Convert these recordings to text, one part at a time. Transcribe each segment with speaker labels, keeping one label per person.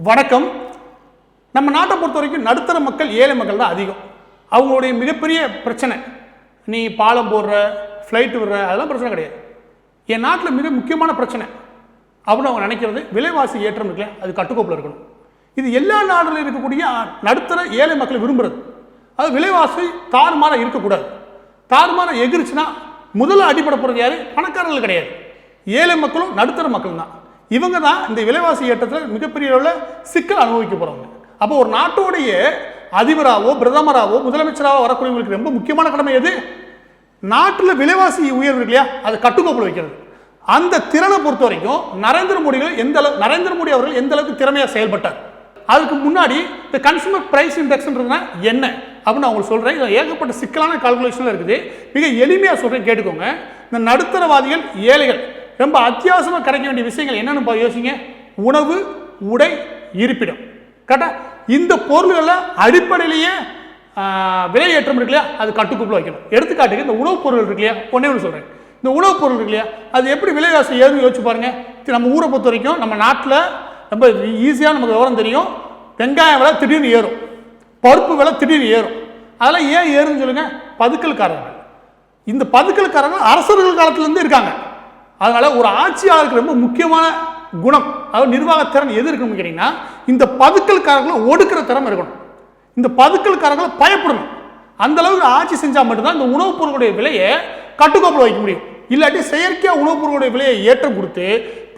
Speaker 1: வணக்கம். நம்ம நாட்டை பொறுத்த வரைக்கும் நடுத்தர மக்கள் ஏழை மக்கள் தான் அதிகம். அவங்களுடைய மிகப்பெரிய பிரச்சனை நீ பாலம் போடுற, ஃப்ளைட் விடுற, அதெல்லாம் பிரச்சனை கிடையாது. என் நாட்டில் மிக முக்கியமான பிரச்சனை அப்படின்னு அவங்க நினைக்கிறது விலைவாசி ஏற்றம் இருக்குல்ல, அது கட்டுக்கோப்பில் இருக்கணும். இது எல்லா நாடுகளில் இருக்கக்கூடிய நடுத்தர ஏழை மக்கள் விரும்புகிறது. அது விலைவாசி தாறுமாறாக இருக்கக்கூடாது. தாறுமாறாக எகிரிச்சுன்னா முதல்ல அடிப்படை போகிறது யார்? பணக்காரர்கள் கிடையாது, ஏழை மக்களும் நடுத்தர மக்கள் தான். இவங்க தான் இந்த விலைவாசி ஏற்றத்தில் மிகப்பெரிய அளவில் சிக்கல் அனுபவிக்க போகிறவங்க. அப்போ ஒரு நாட்டோடைய அதிபராகவோ பிரதமராகவோ முதலமைச்சராகவோ வரக்கூடியவங்களுக்கு ரொம்ப முக்கியமான கடமை எது? நாட்டில் விலைவாசி உயர்வு இருக்கு இல்லையா, அது கட்டுக்கோப்பில் வைக்கிறது. அந்த திறனை பொறுத்த வரைக்கும் நரேந்திர மோடி அவர்கள் எந்த அளவுக்கு திறமையாக செயல்பட்டார். அதுக்கு முன்னாடி இந்த கன்சூமர் பிரைஸ் இண்டெக்ஸ்ன்றதுனா என்ன அப்படின்னு நான் உங்களுக்கு சொல்கிறேன். இதில் ஏகப்பட்ட சிக்கலான கால்குலேஷன்லாம் இருக்குது. மிக எளிமையாக சொல்கிறேன், கேட்டுக்கோங்க. இந்த நடுத்தரவாதிகள், ஏழைகள் ரொம்ப அத்தியாவசியமாக கிடைக்க வேண்டிய விஷயங்கள் என்னென்னு யோசிங்க. உணவு, உடை, இருப்பிடம். கரெக்டாக இந்த பொருள்களில் அடிப்படையிலேயே விலையேற்றம் இருக்கு இல்லையா, அது கட்டுக்கோப்பில் வைக்கணும். எடுத்துக்காட்டுக்கு இந்த உணவுப் பொருள் இருக்கு இல்லையா, ஒன்றே ஒன்று சொல்கிறேன். இந்த உணவுப் பொருள் இருக்கு இல்லையா, அது எப்படி விலைவாசி ஏறும் யோசிச்சு பாருங்கள். நம்ம ஊரை பொறுத்த வரைக்கும் நம்ம நாட்டில் ரொம்ப ஈஸியாக நமக்கு விவரம் தெரியும். வெங்காயம் விலை திடீர்னு ஏறும், பருப்பு விலை திடீர்னு ஏறும். அதெல்லாம் ஏன் ஏறுன்னு சொல்லுங்கள்? பதுக்கல்காரர்கள். இந்த பதுக்கல்காரர்கள் அரசர்கள் காலத்திலேருந்து இருக்காங்க. அதனால் ஒரு ஆட்சியாளருக்கு ரொம்ப முக்கியமான குணம், அதாவது நிர்வாகத்திறன் எது இருக்கணும்னு கேட்டிங்கன்னா, இந்த பதுக்கல்காரர்களை ஒடுக்கிற திறமை இருக்கணும். இந்த பதுக்கல்காரர்களை பயப்படணும். அந்த அளவுக்கு ஆட்சி செஞ்சால் மட்டும்தான் இந்த உணவுப் பொருளுடைய விலையை கட்டுக்கோப்பில் வைக்க முடியும். இல்லாட்டி செயற்கையாக உணவுப் பொருளுடைய விலையை ஏற்றம் கொடுத்து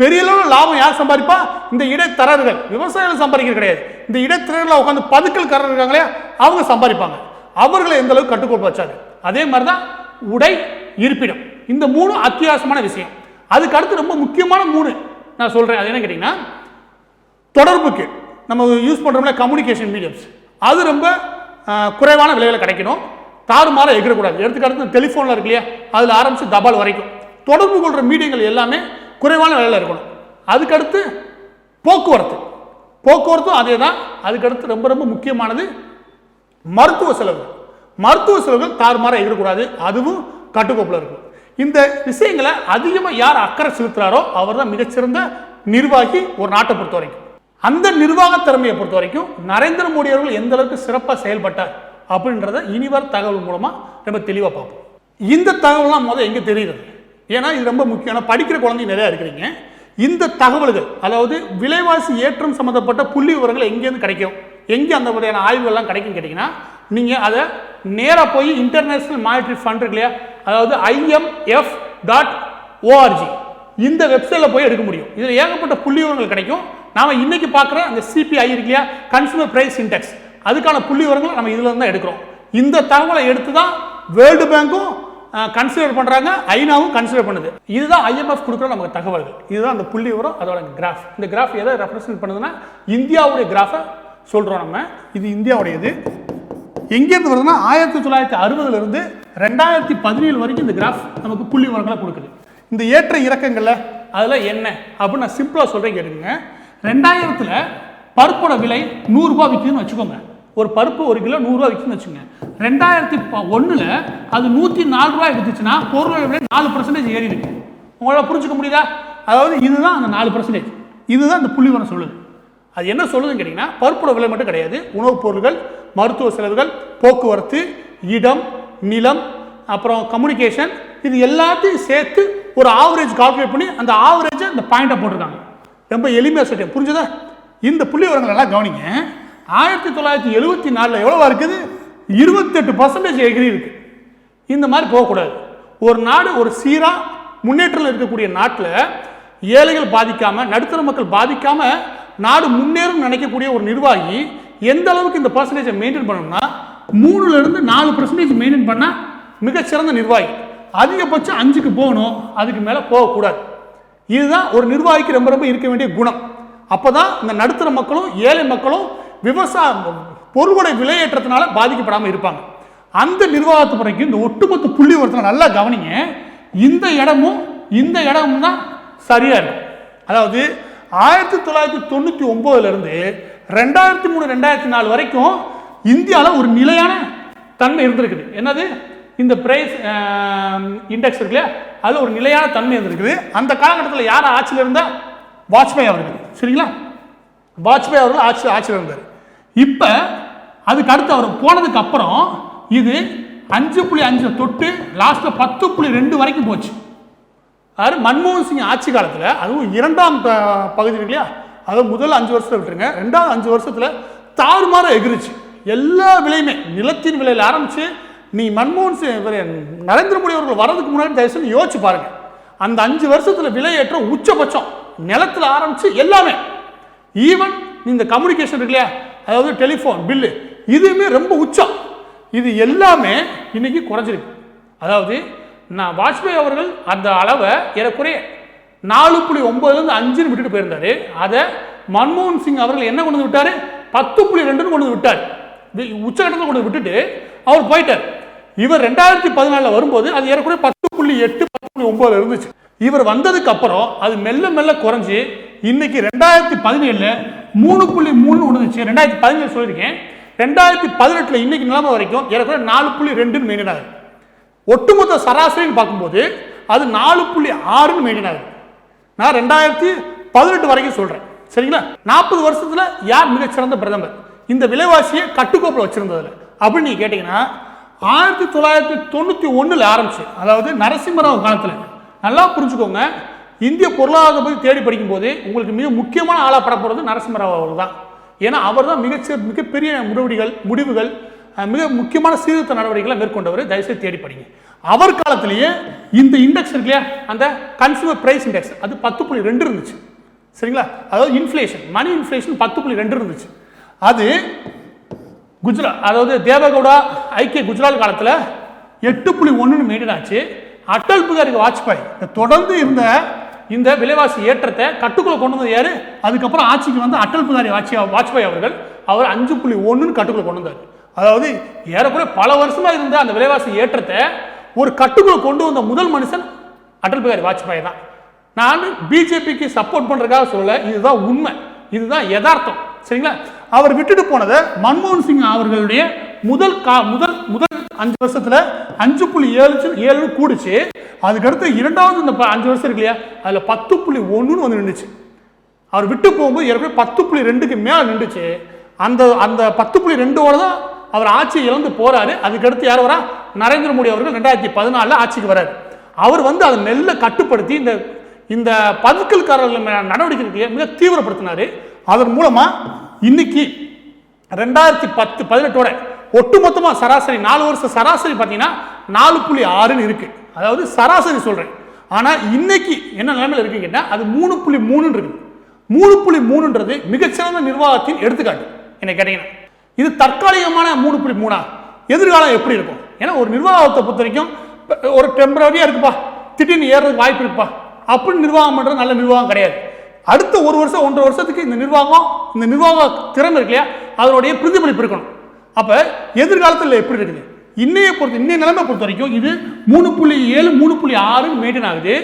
Speaker 1: பெரிய அளவில் லாபம் யார் சம்பாதிப்பா? இந்த இடைத்தரகர்கள். விவசாயிகள் சம்பாதிக்கிறது கிடையாது. இந்த இடைத்தரகர்கள் உட்காந்து பதுக்கல்காரர் இருக்காங்களே, அவங்க சம்பாதிப்பாங்க. அவர்களை எந்த அளவுக்கு கட்டுக்கோப்பு வச்சாரு. அதே மாதிரி தான் உடை, இருப்பிடம். இந்த மூணு அத்தியாவசியமான விஷயம். அதுக்கு அடுத்து ரொம்ப முக்கியமான மூணு நான் சொல்கிறேன். அது என்ன கேட்டிங்கன்னா, தொடர்புக்கு நம்ம யூஸ் பண்ணுறோம்ல கம்யூனிகேஷன் மீடியம்ஸ், அது ரொம்ப குறைவான விலையில் கிடைக்கணும். தாறுமாறாக எகிரக்கூடாது. எடுத்துக்காட்டு டெலிஃபோனில் இருக்கு இல்லையா, அதில் ஆரம்பித்து தபால் வரைக்கும் தொடர்பு கொள்கிற மீடியங்கள் எல்லாமே குறைவான விலையில் இருக்கணும். அதுக்கடுத்து போக்குவரத்தும் அதே தான். அதுக்கடுத்து ரொம்ப ரொம்ப முக்கியமானது மருத்துவ செலவுகள். மருத்துவ செலவுகள் தாறுமாறாக எகிரக்கூடாது, அதுவும் கட்டுக்கோப்பில் இருக்கும். இந்த விஷயங்களை அதிகமாக யார் அக்கறை செலுத்துறாரோ அவர் தான் மிகச்சிறந்த நிர்வாகி ஒரு நாட்டை பொறுத்த வரைக்கும். அந்த நிர்வாக திறமையை பொறுத்த வரைக்கும் நரேந்திர மோடி அவர்கள் எந்த அளவுக்கு சிறப்பாக செயல்பட்டார் அப்படின்றத இனிவர தகவல் மூலமாக ரொம்ப தெளிவாக பார்ப்போம். இந்த தகவலாம் முதல் எங்கே தெரியுது? ஏன்னா இது ரொம்ப முக்கியம். படிக்கிற குழந்தைங்க நிறையா இருக்கிறீங்க. இந்த தகவல்கள், அதாவது விலைவாசி ஏற்றம் சம்மந்தப்பட்ட புள்ளி விவரங்கள் எங்கேருந்து கிடைக்கும், எங்கே அந்த மாதிரியான ஆய்வுகள்லாம் கிடைக்கும் கேட்டிங்கன்னா, நீங்கள் அதை நேராக போய் இன்டர்நேஷனல் மானிட்டரி ஃபண்ட் இருக்கு இல்லையா, அதாவது IMF.org இந்த வெப்சைட்டில் போய் எடுக்க முடியும். இதில் ஏகப்பட்ட புள்ளி விவரங்கள் கிடைக்கும். நாம் இன்னைக்கு பார்க்குற அந்த CPI இருக்கு இல்லையா, கன்சூமர் பிரைஸ் இண்டெக்ஸ், அதுக்கான புள்ளி விவரங்களை நம்ம இதில் தான் எடுக்கிறோம். இந்த தகவலை எடுத்து தான் வேர்ல்டு பேங்க்கும் கன்சிடர் பண்ணுறாங்க, ஐநாவும் கன்சிடர் பண்ணுது. இதுதான் IMF கொடுக்குற நமக்கு தகவல்கள். இதுதான் அந்த புள்ளி விவரம், அதோட கிராஃப். இந்த கிராஃப் எதை ரெப்ரசென்ட் பண்ணுதுன்னா இந்தியாவுடைய கிராஃபை சொல்கிறோம் நம்ம. இது இந்தியாவுடையது. எங்கேருந்து வருதுன்னா 1960 2017 வரைக்கும் இந்த கிராஃப் நமக்கு புள்ளி விவரங்களை கொடுக்குது. இந்த ஏற்ற இறக்கங்களில் அதில் என்ன அப்படின்னு நான் சிம்பிளாக சொல்கிறேன், கேட்டுக்கோங்க. 2000 பருப்போட விலை 100 ரூபா விற்குதுன்னு வச்சுக்கோங்க. ஒரு பருப்பு 1 கிலோ 100 ரூபா விற்குதுன்னு வச்சுக்கோங்க. 2001 அது 104 ரூபாய் விற்றுச்சுன்னா பொருளோட விலை 4% ஏறி இருக்கு. உங்களால் புரிஞ்சுக்க முடியுதா? அதாவது இதுதான் அந்த 4%. இதுதான் அந்த புள்ளி விவரம் சொல்லுது. அது என்ன சொல்லுதுன்னு கேட்டிங்கன்னா, பருப்போட விலை மட்டும் கிடையாது, உணவுப் பொருட்கள், மருத்துவ செலவுகள், போக்குவரத்து, இடம், நிலம், அப்புறம் கம்யூனிகேஷன், இது எல்லாத்தையும் சேர்த்து ஒரு ஆவரேஜ் கால்குலேட் பண்ணி அந்த ஆவரேஜை இந்த பாயிண்டை போட்டிருக்காங்க. ரொம்ப எளிமையாக சொல்லிட்டேன், புரிஞ்சுதா? இந்த புள்ளி விவரங்கள் எல்லாம் கவனிங்க. 1974 எவ்வளவா இருக்குது? 28% எகிரி இருக்கு. இந்த மாதிரி போகக்கூடாது. ஒரு நாடு ஒரு சீராக முன்னேற்றம் இருக்கக்கூடிய நாட்டில் ஏழைகள் பாதிக்காம, நடுத்தர மக்கள் பாதிக்காம நாடு முன்னேறும் நினைக்கக்கூடிய ஒரு நிர்வாகி எந்த அளவுக்கு இந்த பர்சன்டேஜை மெயின்டைன் பண்ணணும்னா 3-4% மெயின்டைன் பண்ணால் மிகச்சிறந்த நிர்வாகி. அதிகபட்சம் 5க்கு போகணும், அதுக்கு மேலே போகக்கூடாது. இதுதான் ஒரு நிர்வாகிக்கு ரொம்ப ரொம்ப இருக்க வேண்டிய குணம். அப்போ தான் இந்த நடுத்தர மக்களும் ஏழை மக்களும் விவசாய பொருளுடைய விலையேற்றத்தினால பாதிக்கப்படாமல் இருப்பாங்க. அந்த நிர்வாகத்தை முறைக்கு இந்த ஒட்டுமொத்த புள்ளி விவரத்தில் நல்லா கவனிங்க. இந்த இடமும் தான் சரியாக இருக்கும். அதாவது 1999 2003-2004 வரைக்கும் இந்தியாவில் ஒரு நிலையான தன்மை இருந்திருக்குது. என்னது? இந்த பிரைஸ் இண்டெக்ஸ் இருக்கு இல்லையா, அது ஒரு நிலையான தன்மை இருந்திருக்குது. அந்த காலகட்டத்தில் யார் ஆட்சியில் இருந்தால் வாஜ்பாய் அவர்கள். சரிங்களா? வாஜ்பாய் அவர்கள் ஆட்சியில் இருந்தார். இப்போ அதுக்கு அடுத்து அவர் போனதுக்கு அப்புறம் இது 5.5 தொட்டு லாஸ்ட்டில் 10.2 வரைக்கும் போச்சு. அது மன்மோகன் சிங் ஆட்சி காலத்தில், அதுவும் இரண்டாம் பகுதி இருக்கு இல்லையா, அதாவது முதல் 5 வருஷத்தில் விட்டுருங்க, ரெண்டாவது 5 வருஷத்தில் தாறுமாற எகிரிச்சு. எல்லா விலையுமே நிலத்தின் விலையில் ஆரம்பித்து நீ மன்மோகன் சிங் நரேந்திர மோடி அவர்கள் வர்றதுக்கு முன்னாடி தயவுசெய்து யோசிச்சு பாருங்க. அந்த 5 வருஷத்தில் விலையேற்றம் உச்சபட்சம், நிலத்தில் ஆரம்பித்து எல்லாமே. ஈவன் இந்த கம்யூனிகேஷன் இருக்கு இல்லையா, அதாவது டெலிஃபோன் பில்லு, இதுவுமே ரொம்ப உச்சம். இது எல்லாமே இன்னைக்கு குறைஞ்சிருக்கு. அதாவது நான் வாஜ்பாய் அவர்கள் அந்த அளவை ஏறக்குறைய 4.9லேருந்து 5 விட்டுட்டு போயிருந்தாரு. அதை மன்மோகன் சிங் அவர்கள் என்ன கொண்டு விட்டார், 10.2 கொண்டு விட்டார். உச்சகட்டத்தில் கொண்டு விட்டுட்டு அவர் போயிட்டார். இவர் 2014 வரும்போது அது ஏறக்குறைய 10.8 10.9 இருந்துச்சு. இவர் வந்ததுக்கு அப்புறம் அது மெல்ல மெல்ல குறைஞ்சி இன்னைக்கு 2017 3.3 வந்துச்சு. 2017 சொல்லியிருக்கேன். 2018 இன்னைக்கு நிலைமை வரைக்கும் ஏறக்குறைய 4.2 மெயின்டைன் ஆகுது. ஒட்டுமொத்த சராசரின்னு பார்க்கும்போது அது 4.6 மெயின்டைன் ஆகுது. நான் 2018 வரைக்கும் சொல்றேன். சரிங்களா? 40 வருஷத்துல யார் மிகச்சிறந்த பிரதமர் இந்த விலைவாசியை கட்டுக்கோப்பில் வச்சிருந்ததுல அப்படின்னு நீங்க கேட்டீங்கன்னா 1991 ஆரம்பிச்சு, அதாவது நரசிம்மராவ் காலத்தில். நல்லா புரிஞ்சுக்கோங்க, இந்திய பொருளாதாரத்தை பற்றி தேடி படிக்கும் போது உங்களுக்கு மிக முக்கியமான ஆளாக படப்படுறது நரசிம்மராவ் அவர்கள் தான். ஏன்னா அவர் தான் மிகப்பெரிய முடிவுகள் மிக முக்கியமான சீர்திருத்த நடவடிக்கைகளை மேற்கொண்டவர். தயவுசெய்து தேடி படிங்க. அவர் காலத்திலேயே இந்த இண்டெக்ஸ் இருக்கு இல்லையா, அந்த கன்சூமர் பிரைஸ் இண்டெக்ஸ், அது 10.2 இருந்துச்சு. சரிங்களா? அதாவது இன்ஃப்ளேஷன், மணி இன்ஃப்ளேஷன் 10.2 இருந்துச்சு. அது குஜராத், அதாவது தேவகவுடா ஐக்கிய குஜராத் காலத்தில் 8.1 மெயின்டைன் ஆச்சு. அடல் பிகாரி வாஜ்பாய் தொடர்ந்து இருந்த இந்த விலைவாசி ஏற்றத்தை கட்டுக்குள்ள கொண்டு வந்தது யாரு? அதுக்கப்புறம் ஆட்சிக்கு வந்து அடல் பிகாரி வாஜ்பாய் அவர்கள், அவர் 5.1 கட்டுக்குள்ள கொண்டு வந்தார். அதாவது ஏறக்குறைய பல வருஷமா இருந்த அந்த விலைவாசி ஏற்றத்தை ஒரு கட்டுக்குள்ள கொண்டு வந்த முதல் மனுஷன் அடல் பிகாரி வாஜ்பாய் தான். நான் பிஜேபிக்கு சப்போர்ட் பண்றதுக்காக சொல்லல, இதுதான் உண்மை, இதுதான் யதார்த்தம். சரிங்களா? அவர் விட்டுட்டு போனதை மன்மோகன் சிங் அவர்களுடைய முதல் 5 வருஷத்துல 5.7 கூடுச்சு. அதுக்கடுத்து இரண்டாவது இந்த 5 வருஷம் இருக்கு இல்லையா, அதுல 10.1 வந்து நின்றுச்சு. அவர் விட்டு போகும்போது ஏற்கனவே 10.2க்கு மேல நின்றுச்சு. அந்த 10.2ஓட தான் அவர் ஆட்சியை இழந்து போறாரு. அதுக்கடுத்து யார் வரா? நரேந்திர மோடி அவர்கள் 2014 ஆட்சிக்கு வராரு. அவர் வந்து அதை மெல்ல கட்டுப்படுத்தி இந்த பதுக்கல்காரர்கள் நடவடிக்கை மிக தீவிரப்படுத்தினாரு. அதன் மூலமா இன்னைக்கு 2018ஓட ஒட்டுமொத்தமாக சராசரி 4 வருஷம் சராசரி பார்த்தீங்கன்னா 4.6 இருக்கு. அதாவது சராசரி சொல்றேன். ஆனால் இன்னைக்கு என்ன நிலைமையில் இருக்குன்னு கேட்டால் அது 3.3 இருக்கு. 3.3ன்றது மிகச்சிறந்த நிர்வாகத்தின் எடுத்துக்காட்டு. என்ன கேட்டீங்கன்னா இது தற்காலிகமான 3.3. எதிர்காலம் எப்படி இருக்கும்? ஏன்னா ஒரு நிர்வாகத்தை பொறுத்த வரைக்கும் ஒரு டெம்பரரியா இருக்குப்பா, திடீர்னு ஏறதுக்கு வாய்ப்பு இருக்குப்பா அப்படின்னு நிர்வாகம் பண்றது நல்ல நிர்வாகம் கிடையாது. அடுத்த 1 வருஷம் 1.5 வருஷத்துக்கு இந்த நிர்வாக திறமை இருக்கு இல்லையா, அதனுடைய பிரதிபலிப்பு இருக்கணும். அப்ப எதிர்காலத்தில் எப்படி இருக்குது? இன்னைய நிலைமை பொறுத்த வரைக்கும் இது 3.7 3.6 மெயின்டைன் ஆகுது.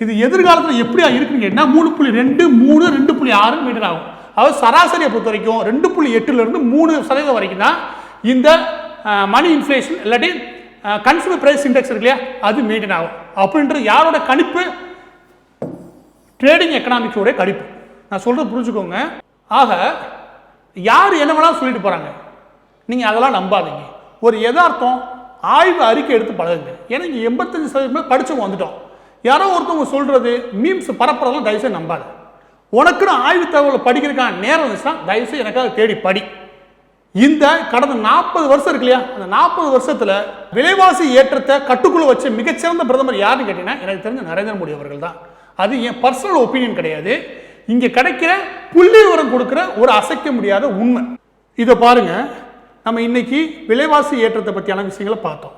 Speaker 1: இது எதிர்காலத்தில் எப்படியா இருக்குன்னு கேட்டா 3.2 3 2.6 மெயின்டைன் ஆகும். அதாவது சராசரியை பொறுத்த வரைக்கும் 2.8லிருந்து 3% வரைக்கும் தான் இந்த மணி இன்ஃப்ளேஷன் இல்லாட்டி கன்சூமர் பிரைஸ் இண்டெக்ஸ் இருக்கு இல்லையா, அது மெயின்டைன் ஆகும். அப்படின்றது யாரோட கணிப்பு? ட்ரேடிங் எக்கனாமிக்ஸோட கணிப்பு. நான் சொல்றது புரிஞ்சுக்கோங்க. ஆக யார் என்ன வேணாலும் சொல்லிட்டு போறாங்க, நீங்க அதெல்லாம் நம்பாதீங்க. ஒரு யதார்த்தம் ஆய்வு அறிக்கை எடுத்து பழகுங்க. ஏன்னா இங்க 85% படிச்சவங்க வந்துட்டோம். யாரோ ஒருத்தவங்க சொல்றது மீம்ஸ் பரப்புறதெல்லாம் தயவுசெய்து நம்பாது. உனக்குன்னு ஆய்வு தகவலை படிக்கிறதுக்கான நேரம் இருந்துச்சுன்னா தயவுசெய்து எனக்காக தேடி படி. இந்த கடந்த 40 வருஷம் இருக்கு இல்லையா, அந்த 40 வருஷத்துல விலைவாசி ஏற்றத்தை கட்டுக்குள்ள வச்ச மிகச்சிறந்த பிரதமர் யாருன்னு கேட்டீங்கன்னா எனக்கு தெரிஞ்ச நரேந்திர மோடி அவர்கள் தான். அது என் பர்சனல் ஒப்பீனியன் கிடையாது. இங்க கிடைக்கிற புள்ளி விவரம் கொடுக்கிற ஒரு அசைக்க முடியாத உண்மை. இதை பாருங்க, நம்ம இன்னைக்கு விலைவாசி ஏற்றத்தை பற்றியான விஷயங்களை பார்த்தோம்.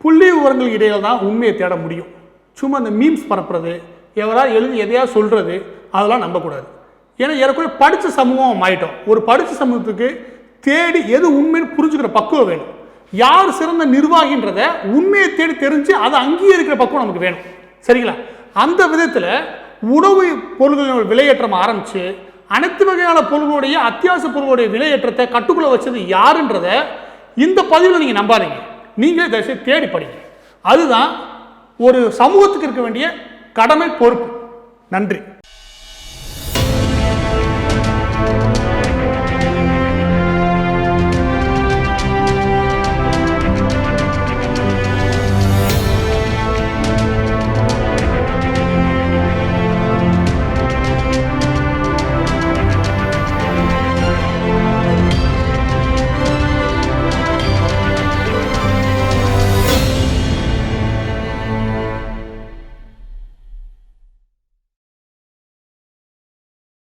Speaker 1: புள்ளி விவரங்கள் இடையில தான் உண்மையை தேட முடியும். சும்மா இந்த மீம்ஸ் பரப்புறது, எவராவது எழுதி எதையா சொல்றது, அதெல்லாம் நம்பக்கூடாது. ஏன்னா ஏறக்குறைய படித்த சமூகம் ஆயிட்டோம். ஒரு படித்த சமூகத்துக்கு தேடி எது உண்மைன்னு புரிஞ்சுக்கிற பக்குவம் வேணும். யார் சிறந்த நிர்வாகின்றத உண்மையை தேடி தெரிஞ்சு அதை அங்கீகரிக்கிற பக்குவம் நமக்கு வேணும். சரிங்களா? அந்த விதத்தில் உணவு பொருள்களின் விலையேற்றம் ஆரம்பிச்சு அனைத்து வகையான பொருள்களுடைய அத்தியாவசிய பொருளுடைய விலையேற்றத்தை கட்டுக்குள்ள வச்சது யாருன்றத இந்த பதிவில் நீங்க நம்பாதீங்க. நீங்களே தயவுசெய்து தேடி படிங்க. அதுதான் ஒரு சமூகத்துக்கு இருக்க வேண்டிய கடமை, பொறுப்பு. நன்றி.